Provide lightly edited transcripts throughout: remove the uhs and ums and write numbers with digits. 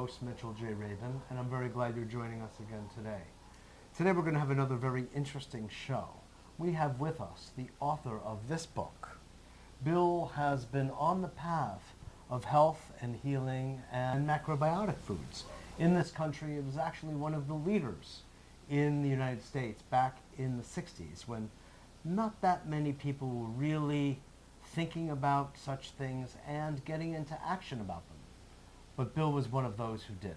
host, Mitchell J. Rabin, and I'm very glad you're joining us again today. Today we're going to have another very interesting show. We have with us the author of this book. Bill has been on the path of health and healing and macrobiotic foods. In this country, it was actually one of the leaders in the United States back in the 60s when not that many people were really thinking about such things and getting into action about them. But Bill was one of those who did.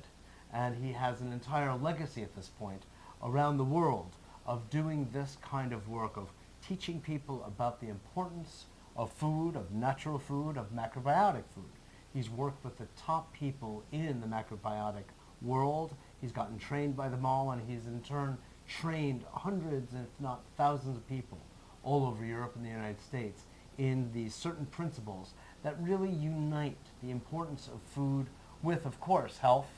And he has an entire legacy at this point around the world of doing this kind of work, of teaching people about the importance of food, of natural food, of macrobiotic food. He's worked with the top people in the macrobiotic world. He's gotten trained by them all, and he's in turn trained hundreds, if not thousands of people all over Europe and the United States in these certain principles that really unite the importance of food with, of course, health,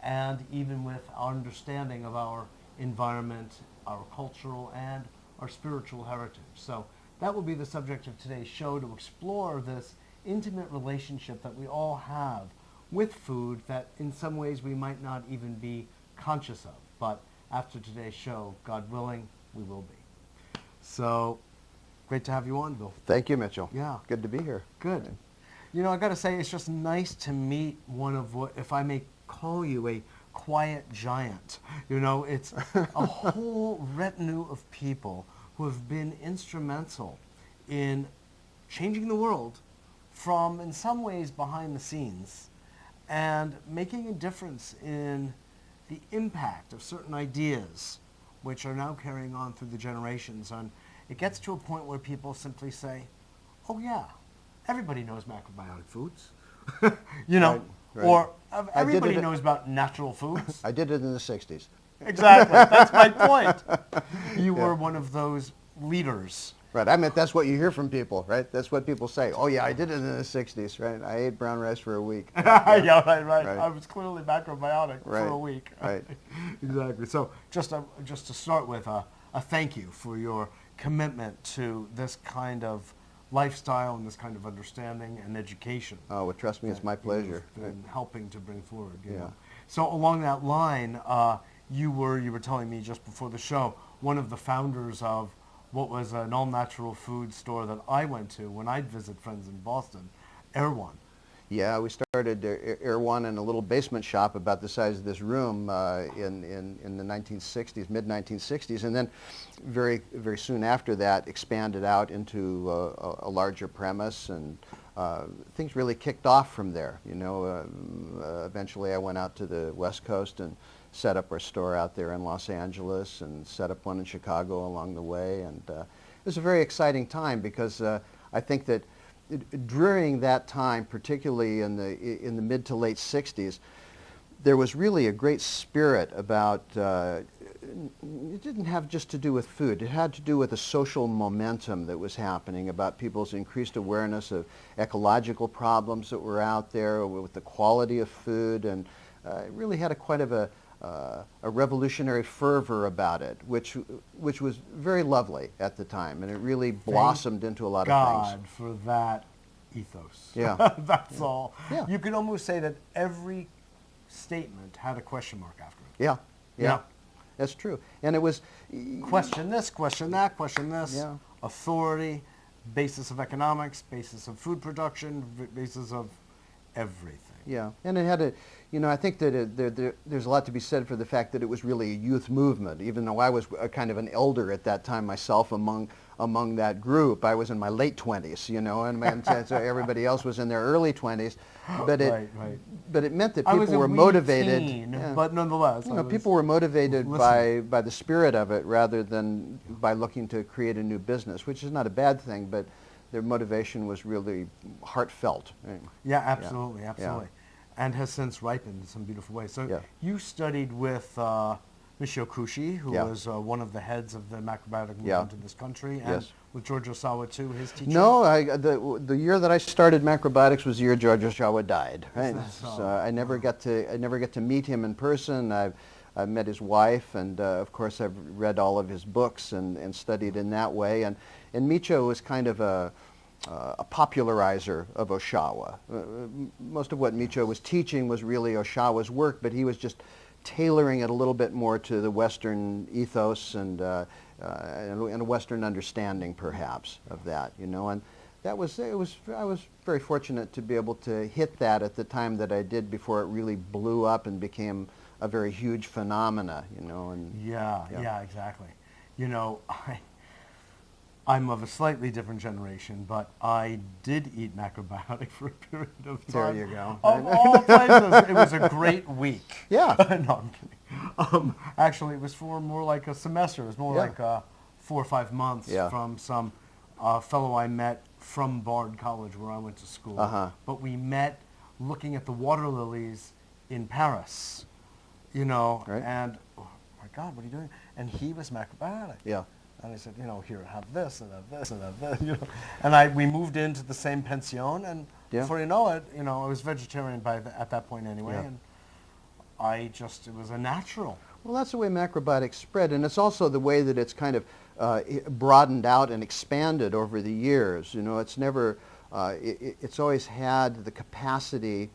and even with our understanding of our environment, our cultural and our spiritual heritage. So that will be the subject of today's show, to explore this intimate relationship that we all have with food that in some ways we might not even be conscious of. But after today's show, God willing, we will be. So great to have you on, Bill. Thank you, Mitchell. Yeah. Good to be here. Good. You know, I got to say, it's just nice to meet one of what, if I may call you, a quiet giant. You know, it's a whole retinue of people who have been instrumental in changing the world from, in some ways, behind the scenes, and making a difference in the impact of certain ideas which are now carrying on through the generations. And it gets to a point where people simply say, oh yeah, everybody knows macrobiotic foods, you know, right. or everybody knows about natural foods. I did it in the 60s. Exactly, that's my point. You were one of those leaders. Right, I meant that's what you hear from people, right? That's what people say. Oh yeah, I did it in the 60s, right? I ate brown rice for a week. Yeah, right. I was clearly macrobiotic for a week. Right. Exactly. So just to start with, a thank you for your commitment to this kind of lifestyle and this kind of understanding and education. Oh, well, trust me, it's my pleasure. You've been helping to bring forward. You Yeah. know. So along that line, you were telling me just before the show, one of the founders of what was an all-natural food store that I went to when I'd visit friends in Boston, Erewhon. Yeah, we started Erewhon in a little basement shop about the size of this room in the 1960s, mid-1960s, and then very soon after that expanded out into a larger premise, and things really kicked off from there. You know, eventually I went out to the West Coast and set up our store out there in Los Angeles, and set up one in Chicago along the way, and it was a very exciting time because I think that during that time, particularly in the mid to late 60s, there was really a great spirit about, it didn't have just to do with food, it had to do with the social momentum that was happening, about people's increased awareness of ecological problems that were out there, with the quality of food, and it really had quite of a revolutionary fervor about it, which was very lovely at the time, and it really blossomed into a lot of things. God for that ethos. Yeah. That's all. Yeah. You could almost say that every statement had a question mark after it. Yeah. Yeah. That's true. And it was... Question this, question that, question this. Yeah. Authority, basis of economics, basis of food production, basis of everything. Yeah, and it had a, you know, I think that there's a lot to be said for the fact that it was really a youth movement. Even though I was a kind of an elder at that time myself among that group, I was in my late 20s, you know, and so everybody else was in their early 20s. But but it meant that people were motivated. Teen, but nonetheless, you know, people were motivated by the spirit of it rather than by looking to create a new business, which is not a bad thing, but their motivation was really heartfelt. Right? Yeah, absolutely, absolutely. Yeah. And has since ripened in some beautiful ways. So Yeah. you studied with Michio Kushi, who was one of the heads of the macrobiotic movement in this country, and with George Osawa too, his teacher. No, the year that I started macrobiotics was the year George Osawa died. Right? So I never got to meet him in person. I've met his wife, and of course I've read all of his books and studied in that way. And Michio was kind of a popularizer of Oshawa. Most of what Micho was teaching was really Oshawa's work, but he was just tailoring it a little bit more to the Western ethos and a Western understanding, perhaps, of that. You know, and I was very fortunate to be able to hit that at the time that I did before it really blew up and became a very huge phenomena. You know, and yeah, exactly. You know, I'm of a slightly different generation, but I did eat macrobiotic for a period of time. There you go. Of all places, it was a great week. Yeah. No, I'm kidding. Actually, it was for more like a semester. It was more like 4 or 5 months from some fellow I met from Bard College where I went to school. But we met looking at the water lilies in Paris, you know, and, oh my God, what are you doing? And he was macrobiotic. Yeah. And I said, you know, here, have this and have this and have this, you know. And we moved into the same pension, and before you know it, you know, I was vegetarian at that point anyway, and it was a natural. Well, that's the way macrobiotics spread, and it's also the way that it's kind of broadened out and expanded over the years. You know, it's never, it's always had the capacity,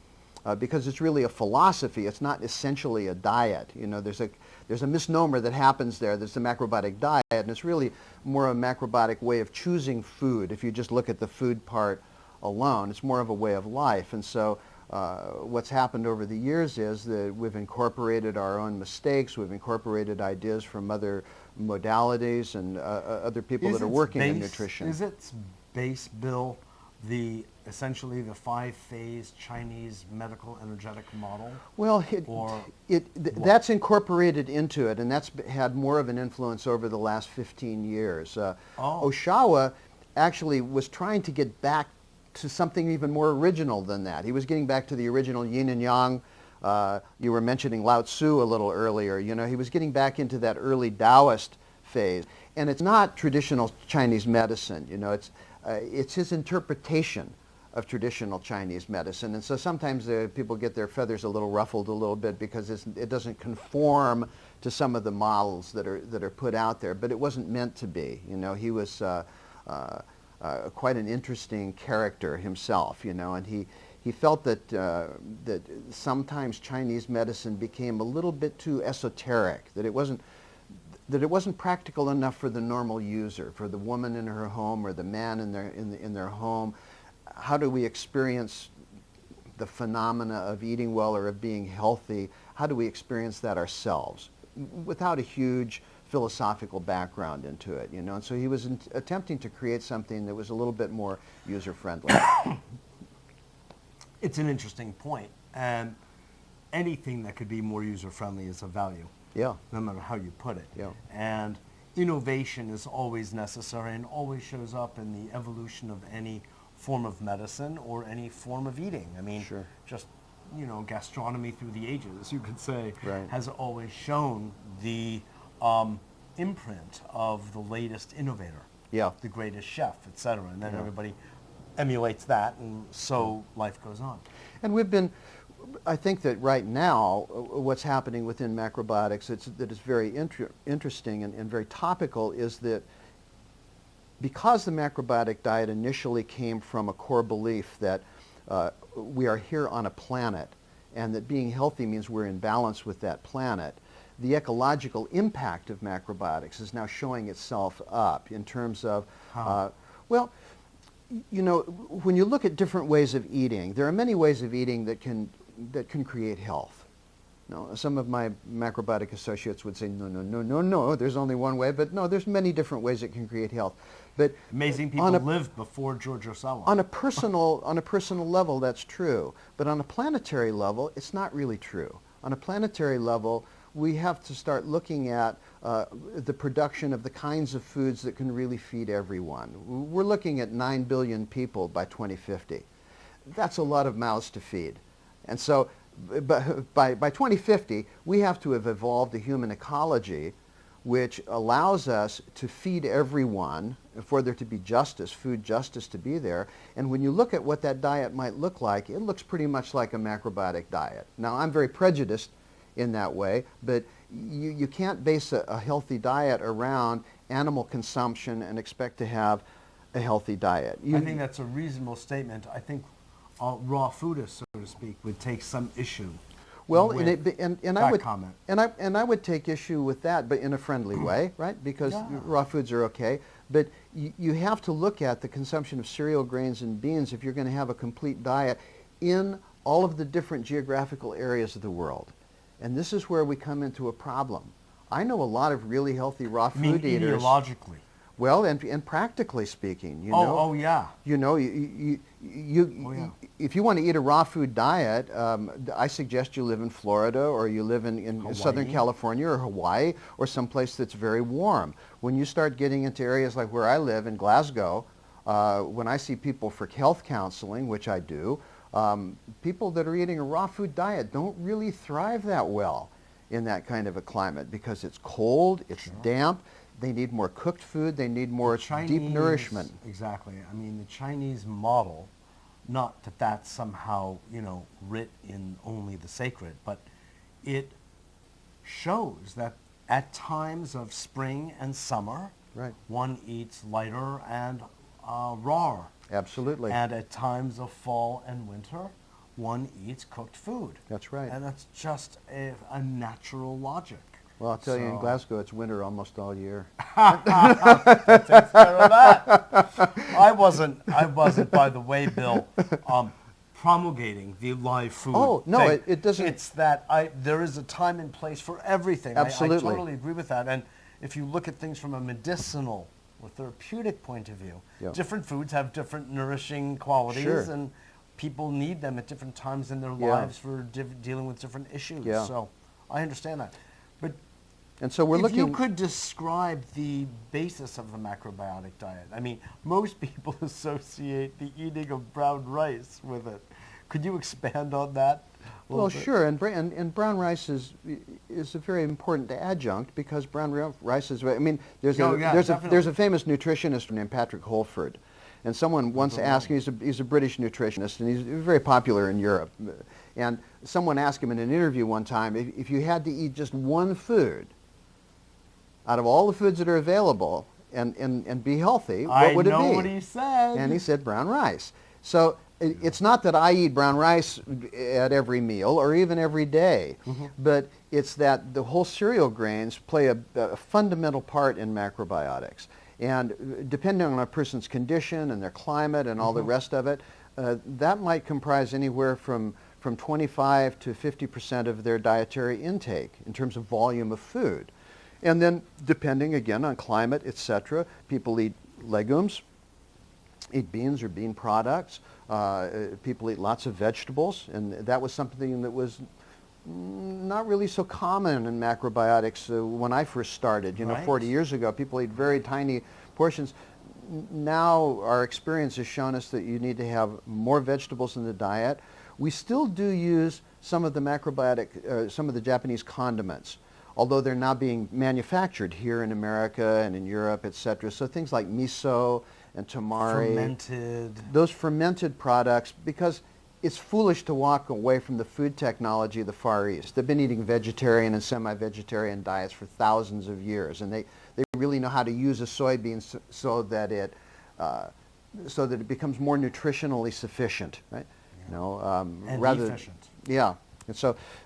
because it's really a philosophy. It's not essentially a diet. You know, there's a misnomer that happens there. There's the macrobiotic diet, and it's really more a macrobiotic way of choosing food. If you just look at the food part alone, it's more of a way of life. And so what's happened over the years is that we've incorporated our own mistakes. We've incorporated ideas from other modalities and other people that are working in nutrition. Is its base, Bill, essentially the 5-phase Chinese medical energetic model? Well, that's incorporated into it, and that's had more of an influence over the last 15 years. Oshawa actually was trying to get back to something even more original than that. He was getting back to the original yin and yang. You were mentioning Lao Tzu a little earlier. You know, he was getting back into that early Taoist phase. And it's not traditional Chinese medicine. You know, it's his interpretation of traditional Chinese medicine. And so sometimes people get their feathers a little ruffled a little bit because it doesn't conform to some of the models that are put out there. But it wasn't meant to be. You know, he was quite an interesting character himself, you know, and he felt that that sometimes Chinese medicine became a little bit too esoteric, that it wasn't practical enough for the normal user, for the woman in her home or the man in their home. How do we experience the phenomena of eating well or of being healthy? How do we experience that ourselves without a huge philosophical background into it, you know? And so he was attempting to create something that was a little bit more user-friendly. It's an interesting point, and anything that could be more user-friendly is of value. Yeah. No matter how you put it. Yeah. And innovation is always necessary and always shows up in the evolution of any form of medicine or any form of eating. I mean, just, you know, gastronomy through the ages, you could say, has always shown the imprint of the latest innovator, the greatest chef, etc. And then everybody emulates that, and so life goes on. And I think that right now, what's happening within macrobiotics that is very interesting and very topical is that because the macrobiotic diet initially came from a core belief that we are here on a planet and that being healthy means we're in balance with that planet, the ecological impact of macrobiotics is now showing itself up in terms of, well, you know, when you look at different ways of eating, there are many ways of eating that can create health. No, some of my macrobiotic associates would say, no, there's only one way, but no, there's many different ways it can create health. But amazing people lived before George Osawa. On a personal level, that's true. But on a planetary level, it's not really true. On a planetary level, we have to start looking at the production of the kinds of foods that can really feed everyone. We're looking at 9 billion people by 2050. That's a lot of mouths to feed. And so by 2050, we have to have evolved a human ecology which allows us to feed everyone, for there to be justice, food justice to be there. And when you look at what that diet might look like, it looks pretty much like a macrobiotic diet. Now, I'm very prejudiced in that way, but you can't base a healthy diet around animal consumption and expect to have a healthy diet. I think that's a reasonable statement. I think raw foodists, so to speak, would take some issue. Well, with I would comment. and I would take issue with that, but in a friendly way, right? Because Yeah. raw foods are okay, but you have to look at the consumption of cereal, grains, and beans if you're going to have a complete diet in all of the different geographical areas of the world. And this is where we come into a problem. I know a lot of really healthy raw food eaters. Ideologically. Well, and practically speaking, you Oh, know. oh yeah. You know, if you want to eat a raw food diet, I suggest you live in Florida or you live in Southern California or Hawaii or someplace that's very warm. When you start getting into areas like where I live in Glasgow, when I see people for health counseling, which I do, people that are eating a raw food diet don't really thrive that well in that kind of a climate because it's cold, it's damp. They need more cooked food. They need more deep nourishment. Exactly. I mean, the Chinese model, not that that's somehow, writ in only the sacred, but it shows that at times of spring and summer, right, one eats lighter and raw. Absolutely. And at times of fall and winter, one eats cooked food. That's right. And that's just a natural logic. Well, I'll tell you, in Glasgow, it's winter almost all year. That takes care of that. I wasn't, by the way, Bill, promulgating the live food. Oh, no, thing. it doesn't. It's that there is a time and place for everything. Absolutely. I totally agree with that. And if you look at things from a medicinal or therapeutic point of view, different foods have different nourishing qualities, and people need them at different times in their lives for dealing with different issues. Yeah. So I understand that. But and so we're if looking. you could describe the basis of the macrobiotic diet. I mean, most people associate the eating of brown rice with it. Could you expand on that? Well, sure, and brown rice is a very important adjunct because brown rice is. I mean, there's a famous nutritionist named Patrick Holford, and someone once asked him. He's a British nutritionist, and he's very popular in Europe. And someone asked him in an interview one time, if you had to eat just one food out of all the foods that are available and be healthy, what would it be? I know what he said. And he said brown rice. So it's not that I eat brown rice at every meal or even every day, but it's that the whole cereal grains play a fundamental part in macrobiotics. And depending on a person's condition and their climate and all the rest of it, that might comprise anywhere from 25 to 50% of their dietary intake in terms of volume of food. And then depending again on climate, etc., people eat legumes, eat beans or bean products, people eat lots of vegetables, and that was something that was not really so common in macrobiotics when I first started. 40 years ago, people eat very tiny portions. Now our experience has shown us that you need to have more vegetables in the diet. We still do use some of the macrobiotic, some of the Japanese condiments, although they're now being manufactured here in America and in Europe, etc. So things like miso and tamari. Fermented. Those fermented products, because it's foolish to walk away from the food technology of the Far East. They've been eating vegetarian and semi-vegetarian diets for thousands of years, and they really know how to use a soybean so that it becomes more nutritionally sufficient, right? And rather efficient. Yeah. And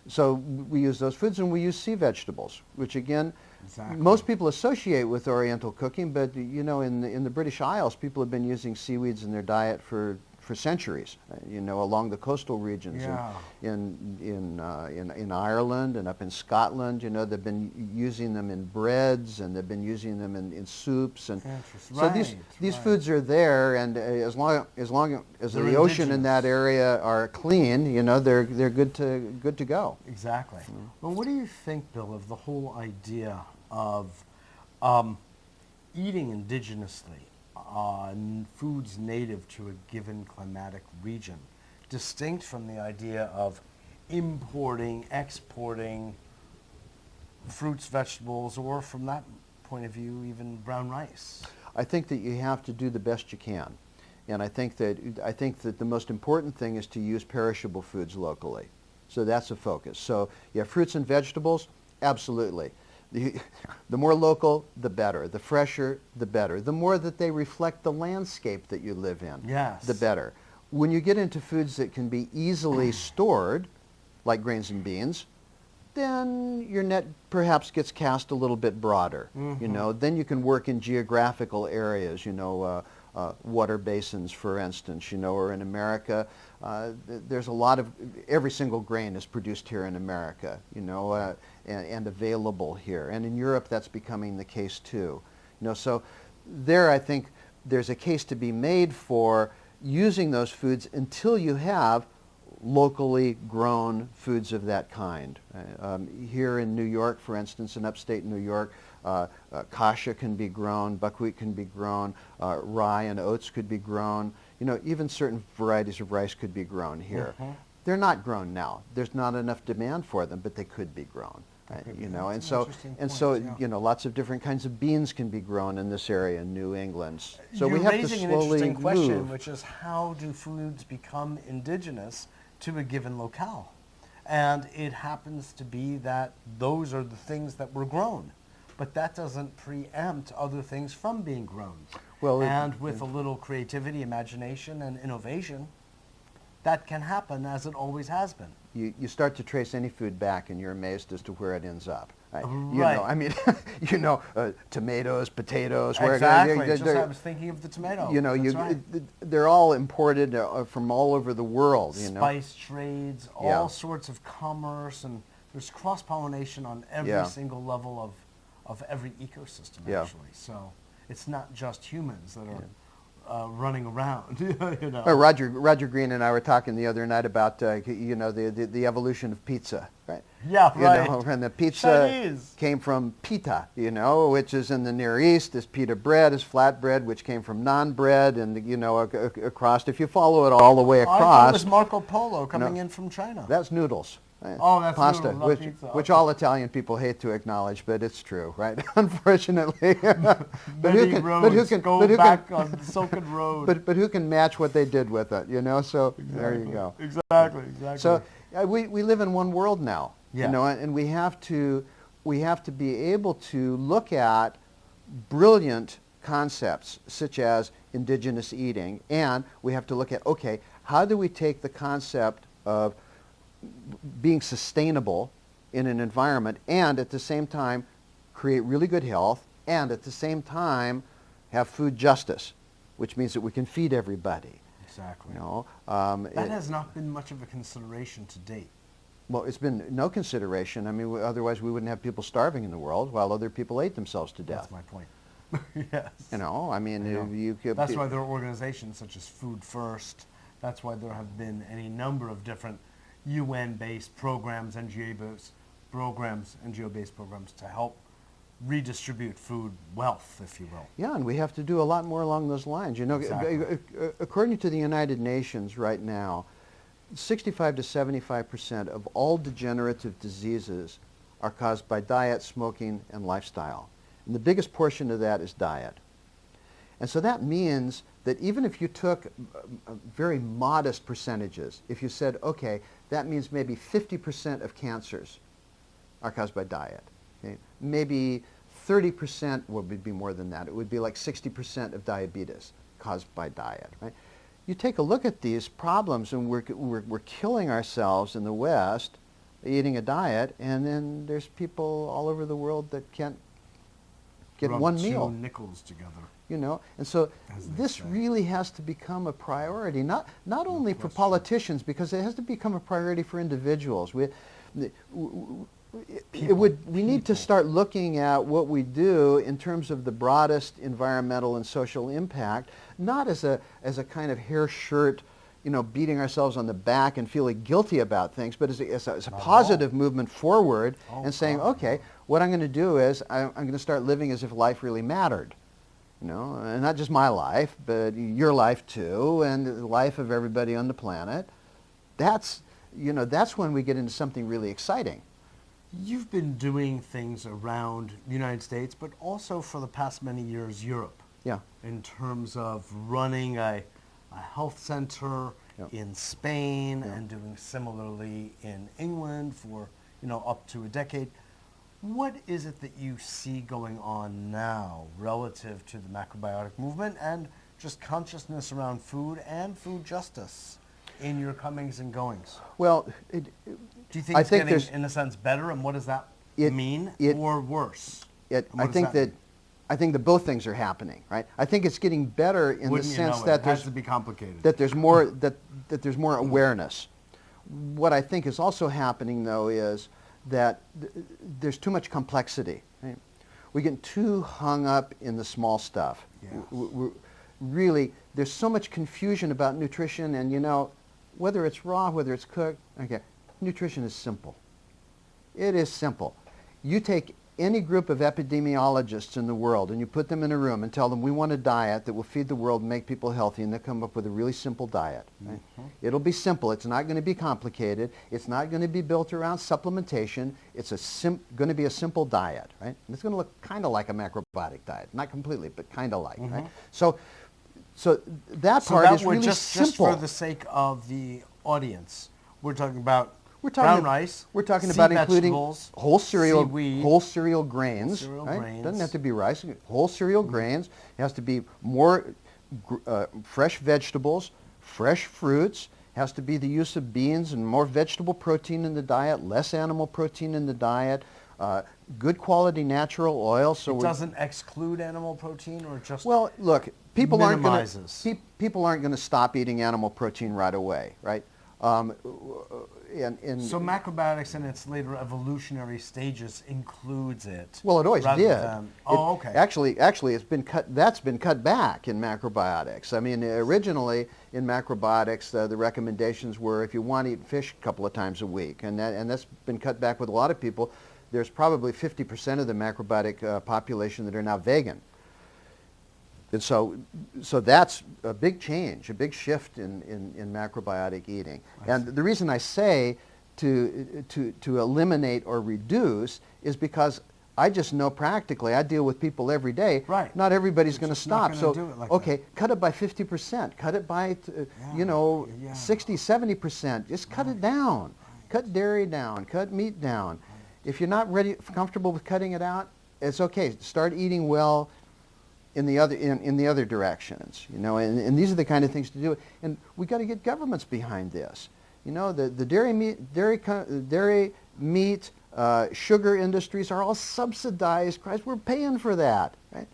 so we use those foods, and we use sea vegetables, which again, Exactly. most people associate with Oriental cooking, but in the British Isles, people have been using seaweeds in their diet for centuries. Along the coastal regions, in Ireland and up in Scotland, they've been using them in breads, and they've been using them in soups, and so these foods are there, and as long as the ocean in that area are clean, they're good to go. Exactly. Well, what do you think, Bill, of the whole idea of eating indigenously? Foods native to a given climatic region, distinct from the idea of importing, exporting fruits, vegetables, or from that point of view, even brown rice? I think that you have to do the best you can. And I think that the most important thing is to use perishable foods locally. So that's a focus. So you have fruits and vegetables, absolutely. the more local, the better. The fresher, the better. The more that they reflect the landscape that you live in, Yes. the better. When you get into foods that can be easily stored, like grains and beans, then your net perhaps gets cast a little bit broader. You know, then you can work in geographical areas, you know, water basins, for instance, you know, or in America, there's a lot of, every single grain is produced here in America, you know, and available here. And in Europe, that's becoming the case too. You know, so there I think there's a case to be made for using those foods until you have locally grown foods of that kind. Here in New York, for instance, in upstate New York, kasha can be grown, buckwheat can be grown, rye and oats could be grown. You know, even certain varieties of rice could be grown here. They're not grown now. There's not enough demand for them, but they could be grown. You know, and so you know, lots of different kinds of beans can be grown in this area in New England. So You're we have to raising slowly an interesting question, move. which is how do foods become indigenous to a given locale? And it happens to be that those are the things that were grown, but that doesn't preempt other things from being grown. Well, and with a little creativity, imagination, and innovation, that can happen, as it always has been. You start to trace any food back and you're amazed as to where it ends up. Right? You Right. know, I mean, you know, tomatoes, potatoes. Exactly. Just I was thinking of the tomato. You know, That's right. they're all imported from all over the world. You know, Spice trades, Yeah. all sorts of commerce, and there's cross-pollination on every Yeah. single level of every ecosystem, Yeah. actually. So it's not just humans that are running around, you know. Roger Green and I were talking the other night about you know, the evolution of pizza, right? Yeah, You right. know, and the pizza Chinese. came from pita, you know, which is in the Near East. This pita bread is flat bread, which came from naan bread, and you know, across. If you follow it all the way I thought across, it was Marco Polo coming in from China. that's noodles. Right? Oh, that's pasta, noodles, not which, pizza. which Okay. all Italian people hate to acknowledge, but it's true, right? Unfortunately. Many roads go back on the Silken Road. But who can match what they did with it, you know? So there you go. Exactly. So we live in one world now, Yeah. you know, and we have to be able to look at brilliant concepts such as indigenous eating, and we have to look at, okay, how do we take the concept of being sustainable in an environment and at the same time create really good health and at the same time have food justice, which means that we can feed everybody. Exactly. You know, That has not been much of a consideration to date. well, it's been no consideration. I mean, otherwise we wouldn't have people starving in the world while other people ate themselves to death. That's my point. Yes. You know, I mean, I know. you could. That's why there are organizations such as Food First. That's why there have been any number of different UN-based programs, NGO-based programs to help redistribute food wealth, if you will. Yeah, and we have to do a lot more along those lines. You know, Exactly. according to the United Nations right now, 65 to 75% of all degenerative diseases are caused by diet, smoking, and lifestyle. And the biggest portion of that is diet. And so that means that even if you took very modest percentages, if you said, okay, that means maybe 50% of cancers are caused by diet. Okay? Maybe 30%, well, it would be more than that. It would be like 60% of diabetes caused by diet. Right? You take a look at these problems, and we're killing ourselves in the West eating a diet, and then there's people all over the world that can't get Rub one two meal. nickels together. You know, and so As they this say. really has to become a priority, not only for question. politicians, because it has to become a priority for individuals. We need to start looking at what we do in terms of the broadest environmental and social impact, not as a kind of hair shirt, you know, beating ourselves on the back and feeling guilty about things, but as a positive movement forward and saying, okay, what I'm going to do is I'm going to start living as if life really mattered. You know, and not just my life, but your life too, and the life of everybody on the planet. That's when we get into something really exciting. You've been doing things around the United States, but also for the past many years, Europe. Yeah. In terms of running a health center Yep. in Spain Yep. and doing similarly in England for, up to a decade. What is it that you see going on now relative to the macrobiotic movement and just consciousness around food and food justice in your comings and goings? Well, Do you think it's getting, in a sense, better, and what does that mean, or worse? I think that both things are happening, right? I think it's getting better in the sense that it has to be complicated. that there's more that there's more awareness. What I think is also happening, though, is that there's too much complexity. Right? We get too hung up in the small stuff. Yes. Really, there's so much confusion about nutrition, and whether it's raw, whether it's cooked. Okay, nutrition is simple. It is simple. You take any group of epidemiologists in the world and you put them in a room and tell them we want a diet that will feed the world and make people healthy, and they'll come up with a really simple diet. Right? Mm-hmm. It'll be simple. It's not going to be complicated. It's not going to be built around supplementation. It's going to be a simple diet. Right? And it's going to look kind of like a macrobiotic diet. Not completely, but kind of like. Mm-hmm. Right? So that part is really simple. Just for the sake of the audience, we're talking about brown rice. We're talking about including whole cereal, seaweed, whole cereal grains. Doesn't have to be rice. Whole cereal grains. It has to be more fresh vegetables, fresh fruits. Has to be the use of beans and more vegetable protein in the diet, less animal protein in the diet. Good quality natural oil. So it doesn't exclude animal protein, or just look, people aren't going to stop eating animal protein right away, right? So macrobiotics in its later evolutionary stages includes it. Well, it always did. Okay. Actually, it's been cut. That's been cut back in macrobiotics. I mean, originally in macrobiotics, the recommendations were if you want to eat fish a couple of times a week, and that's been cut back with a lot of people. There's probably 50% of the macrobiotic population that are now vegan. And so that's a big change, a big shift in macrobiotic eating. And the reason I say to eliminate or reduce is because I just know practically, I deal with people every day. Right. Not everybody's going to stop. So, do it like okay, cut it by 50%. Cut it by, 60, 70%. Just cut it down. Right. Cut dairy down. Cut meat down. If you're not comfortable with cutting it out, it's okay. Start eating well in the other directions, and these are the kind of things to do. And we got to get governments behind this. The dairy meat, sugar industries are all subsidized. Christ, we're paying for that, right?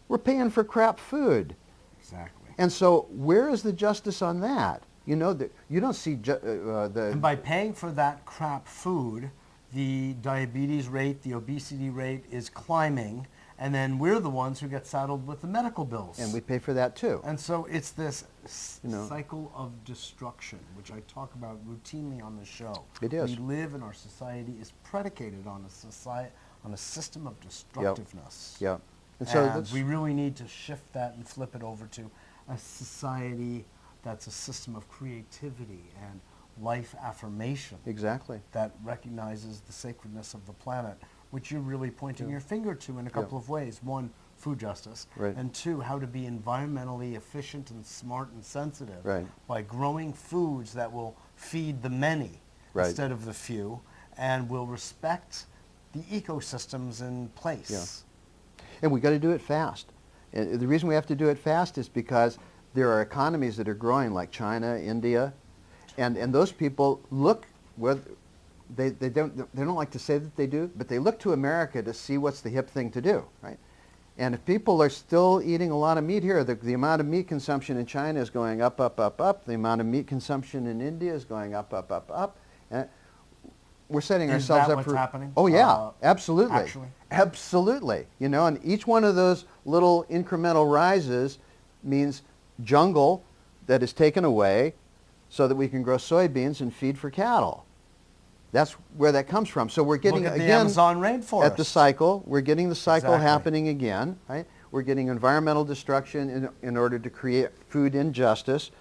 We're paying for crap food. Exactly. And so, where is the justice on that? You don't see And by paying for that crap food, the diabetes rate, the obesity rate is climbing, and then we're the ones who get saddled with the medical bills. And we pay for that too. And so it's this cycle of destruction, which I talk about routinely on the show. It is. We live in our society is predicated on a system of destructiveness. Yep. And so we really need to shift that and flip it over to a society that's a system of creativity and life affirmation. Exactly. That recognizes the sacredness of the planet, which you're really pointing your finger to in a couple of ways. One, food justice. Right. And two, how to be environmentally efficient and smart and sensitive by growing foods that will feed the many instead of the few, and will respect the ecosystems in place. Yeah. And we got to do it fast. And the reason we have to do it fast is because there are economies that are growing like China, India, and those people look they don't like to say that they do, but they look to America to see what's the hip thing to do, right? And if people are still eating a lot of meat here, the amount of meat consumption in China is going up, up, up, up. The amount of meat consumption in India is going up, up, up, up. And we're setting ourselves up for... Is that what's happening? Oh, yeah, absolutely. Actually? Absolutely. And each one of those little incremental rises means jungle that is taken away so that we can grow soybeans and feed for cattle. That's where that comes from. So we're getting, Look at the again, Amazon rainforest. at the cycle. We're getting the cycle happening again, right? We're getting environmental destruction in order to create food injustice.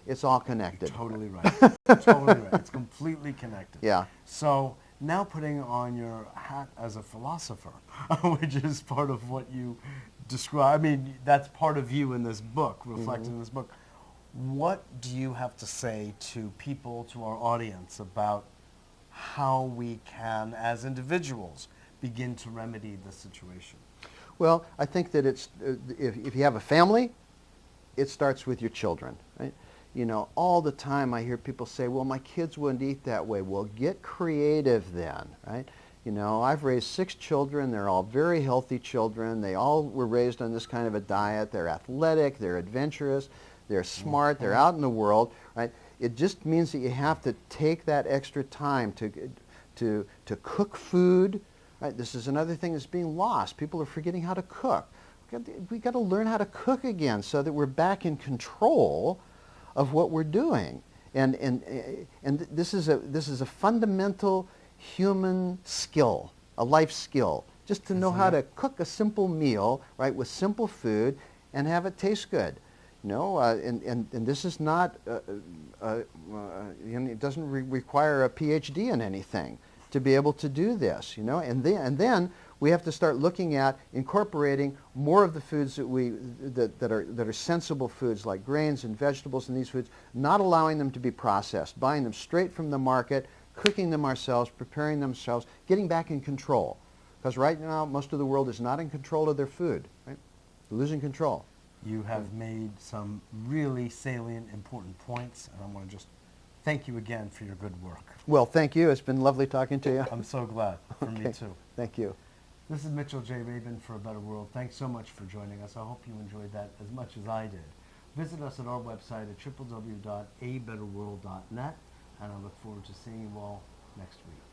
It's all connected. You're totally right. Totally right. It's completely connected. Yeah. So now putting on your hat as a philosopher, which is part of what you describe. I mean, that's part of you in this book, reflected in this book. What do you have to say to people, to our audience, about how we can, as individuals, begin to remedy the situation? Well, I think that it's, if you have a family, it starts with your children, right? You know, all the time I hear people say, well, my kids wouldn't eat that way. Well, get creative then, right? You know, I've raised 6 children. They're all very healthy children. They all were raised on this kind of a diet. They're athletic, they're adventurous, they're smart, they're out in the world, right? It just means that you have to take that extra time to cook food, right? This is another thing that's being lost. People are forgetting how to cook. We got to learn how to cook again so that we're back in control of what we're doing. And this is a fundamental human skill, a life skill, just to know how to cook a simple meal, right, with simple food and have it taste good. You know, and this is not, it doesn't require a PhD in anything to be able to do this, you know, and then we have to start looking at incorporating more of the foods that are sensible foods like grains and vegetables and these foods, not allowing them to be processed, buying them straight from the market, cooking them ourselves, preparing them ourselves, getting back in control. Because right now, most of the world is not in control of their food, right? They're losing control. You have made some really salient, important points, and I want to just thank you again for your good work. Well, thank you. It's been lovely talking to you. I'm so glad. For me too. Thank you. This is Mitchell J. Rabin for A Better World. Thanks so much for joining us. I hope you enjoyed that as much as I did. Visit us at our website at www.abetterworld.net, and I look forward to seeing you all next week.